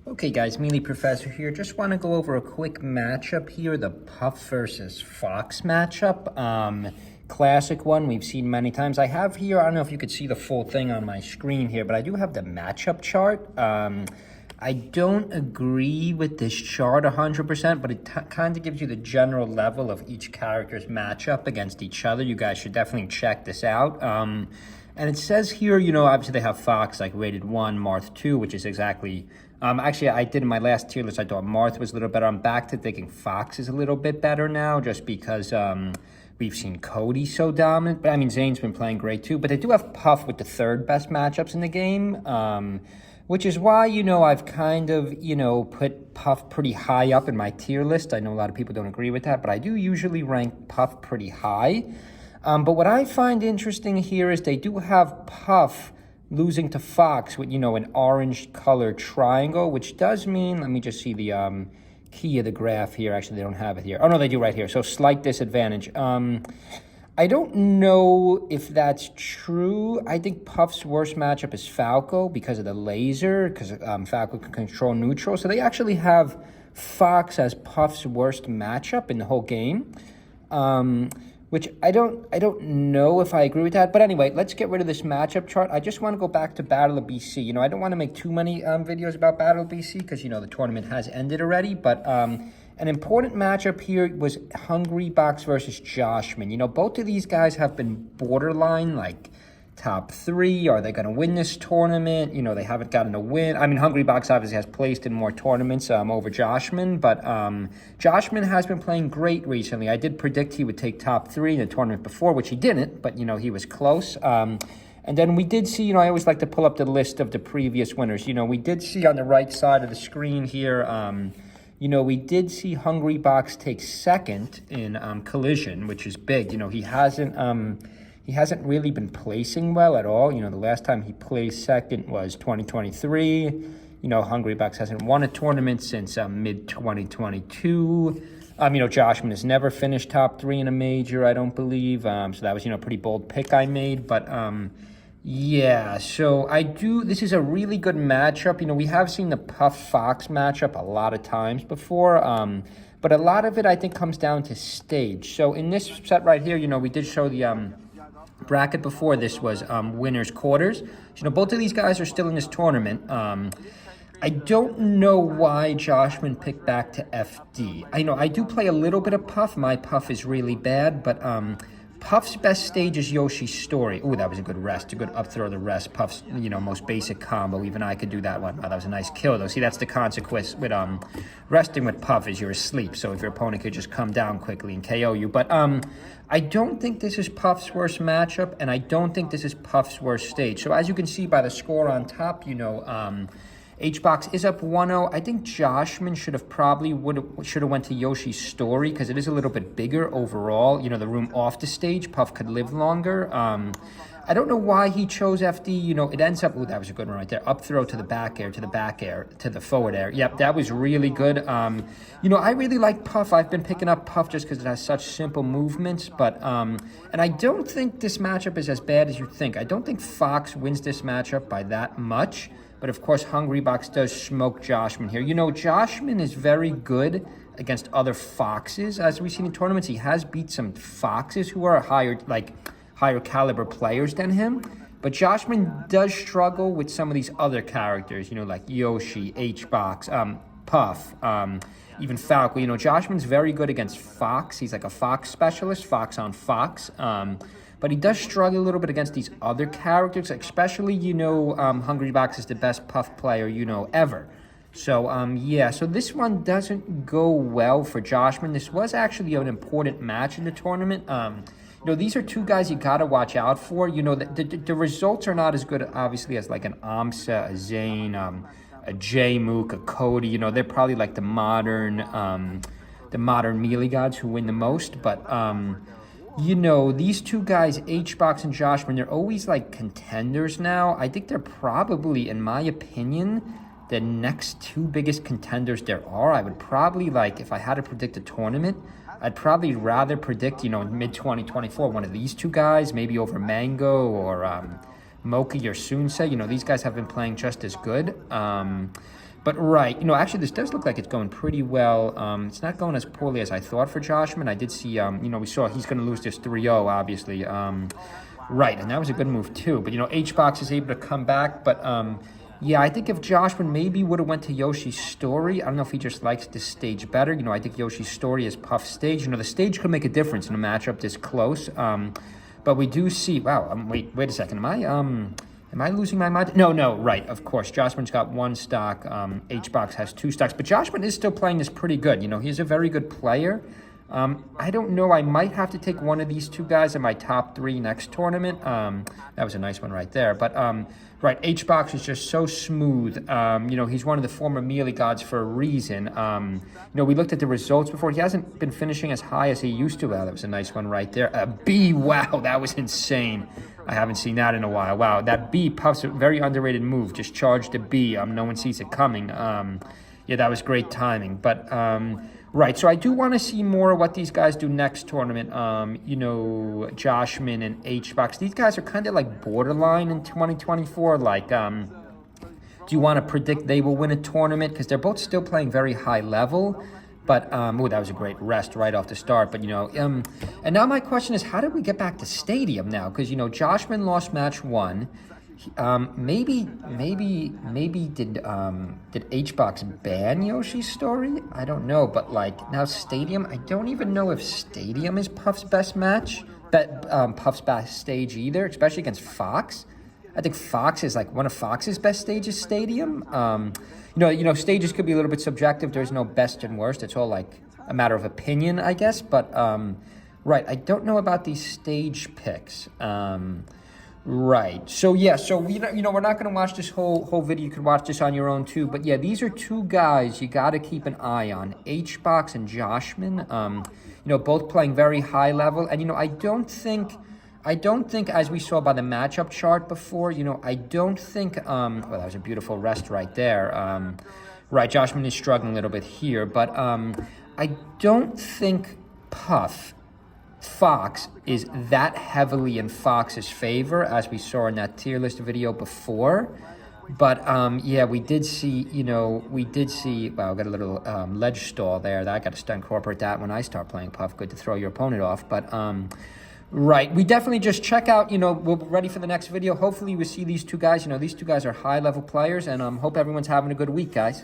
Okay guys, Melee Professor here. Just want to go over a quick matchup here, the Puff versus Fox matchup. Classic one we've seen many times. I have here, I don't know if you could see the full thing on my screen here, but I do have the matchup chart. I don't agree with this chart 100%, but it kind of gives you the general level of each character's matchup against each other. You guys should definitely check this out. And it says here, you know, obviously they have Fox like rated 1, Marth 2, which is exactly... actually, I did in my last tier list, I thought Marth was a little better. I'm back to thinking Fox is a little bit better now, just because we've seen Cody so dominant. But I mean, Zane's been playing great too. But they do have Puff with the third best matchups in the game, which is why, you know, I've kind of, you know, put Puff pretty high up in my tier list. I know a lot of people don't agree with that, but I do usually rank Puff pretty high. But what I find interesting here is they do have Puff losing to Fox with, you know, an orange color triangle, which does mean, let me just see the key of the graph here. Actually, they don't have it here. Oh, no, they do right here. So slight disadvantage. I don't know if that's true. I think Puff's worst matchup is Falco because of the laser, because Falco can control neutral. So they actually have Fox as Puff's worst matchup in the whole game. Which I don't know if I agree with that. But anyway, let's get rid of this matchup chart. I just want to go back to Battle of BC. You know, I don't want to make too many videos about Battle of BC because, you know, the tournament has ended already. But an important matchup here was Hungrybox versus Joshman. You know, both of these guys have been borderline, like, top 3. Are they going to win this tournament? You know, they haven't gotten a win. I mean, Hungrybox obviously has placed in more tournaments over Joshman, but Joshman has been playing great recently. I did predict he would take top 3 in the tournament before, which he didn't, but, you know, he was close. And then we did see, you know, I always like to pull up the list of the previous winners. You know, we did see on the right side of the screen here, you know, we did see Hungrybox take second in Collision, which is big. You know, he hasn't really been placing well at all. You know, the last time he placed second was 2023. You know, Hungrybox hasn't won a tournament since mid-2022. You know, Joshman has never finished top 3 in a major, I don't believe. So that was, you know, a pretty bold pick I made. But, yeah, so this is a really good matchup. You know, we have seen the Puff-Fox matchup a lot of times before. But a lot of it, I think, comes down to stage. So in this set right here, you know, we did show the... bracket before. This was winners quarters. You know, both of these guys are still in this tournament. I don't know why Joshman picked back to FD. I know I do play a little bit of Puff. My Puff is really bad, but Puff's best stage is Yoshi's Story. Oh, that was a good rest, a good up throw the rest. Puff's, you know, most basic combo. Even I could do that one. Wow, that was a nice kill, though. See, that's the consequence with resting with Puff is you're asleep. So if your opponent could just come down quickly and KO you. But I don't think this is Puff's worst matchup, and I don't think this is Puff's worst stage. So as you can see by the score on top, you know, HBox is up 1-0. I think Joshman should have went to Yoshi's Story because it is a little bit bigger overall. You know, the room off the stage, Puff could live longer. I don't know why he chose FD. You know, it ends up... Ooh, that was a good one right there. Up throw to the back air, to the back air, to the forward air. Yep, that was really good. You know, I really like Puff. I've been picking up Puff just because it has such simple movements. But, and I don't think this matchup is as bad as you think. I don't think Fox wins this matchup by that much. But, of course, Hungrybox does smoke Joshman here. You know, Joshman is very good against other Foxes. As we've seen in tournaments, he has beat some Foxes who are higher caliber players than him. But Joshman does struggle with some of these other characters, you know, like Yoshi, HBox, Puff, even Falco. You know, Joshman's very good against Fox. He's like a Fox specialist, Fox on Fox. But he does struggle a little bit against these other characters, especially, you know, Hungrybox is the best Puff player, you know, ever. So, yeah, so this one doesn't go well for Joshman. This was actually an important match in the tournament. You know, these are two guys you got to watch out for. You know, the results are not as good, obviously, as like an Amsa, a Zane, a J-Mook, a Cody. You know, they're probably like the modern melee gods who win the most. But, you know, these two guys, HBox and Joshman, they're always like contenders now. I think they're probably, in my opinion, the next 2 biggest contenders there are. I would probably, like, if I had to predict a tournament, I'd probably rather predict, you know, in mid-2024, one of these 2 guys, maybe over Mango or Moki or Sunsei. You know, these guys have been playing just as good. But right, actually this does look like it's going pretty well. It's not going as poorly as I thought for Joshman. I did see, we saw he's going to lose this 3-0, obviously. Right, and that was a good move too. But, H-Box is able to come back. But, yeah, I think if Joshman maybe would have went to Yoshi's Story, I don't know if he just likes this stage better. I think Yoshi's Story is Puff's stage. The stage could make a difference in a matchup this close. But we do see, wow, wait a second. Am I losing my mind? No, right, of course. Joshman's got 1 stock. H-Box has 2 stocks. But Joshman is still playing this pretty good. He's a very good player. I don't know. I might have to take one of these 2 guys in my top 3 next tournament. That was a nice one right there. But, right, H-Box is just so smooth. He's one of the former melee gods for a reason. We looked at the results before. He hasn't been finishing as high as he used to. Wow, that was a nice one right there. A B, wow, that was insane. I haven't seen that in a while. Wow, that B, Puff's a very underrated move. Just charged a B. No one sees it coming. Yeah, that was great timing. But, right, so I do want to see more of what these guys do next tournament. Joshman and H-Box. These guys are kind of like borderline in 2024. Like, do you want to predict they will win a tournament? Because they're both still playing very high level. But, that was a great rest right off the start. But, and now my question is, how did we get back to Stadium now? Because, Joshman lost match 1. Maybe did H-Box ban Yoshi's Story? I don't know, but now Stadium, I don't even know if Stadium is Puff's best match, Puff's best stage either, especially against Fox. I think Fox is one of Fox's best stages, Stadium. Stages could be a little bit subjective. There's no best and worst. It's all a matter of opinion, I guess. But right, I don't know about these stage picks. Right. So yeah. So we're not going to watch this whole video. You can watch this on your own too. But yeah, these are 2 guys you got to keep an eye on: H-Box and Joshman. Both playing very high level. And I don't think, as we saw by the matchup chart before, I don't think. Well, that was a beautiful rest right there. Right, Joshman is struggling a little bit here, but I don't think Fox is that heavily in Fox's favor, as we saw in that tier list video before. But, yeah, we did see, wow, I got a little ledge stall there. I got to incorporate that when I start playing Puff. Good to throw your opponent off. But, right, we definitely just check out, we'll be ready for the next video. Hopefully we see these 2 guys. These 2 guys are high-level players, and hope everyone's having a good week, guys.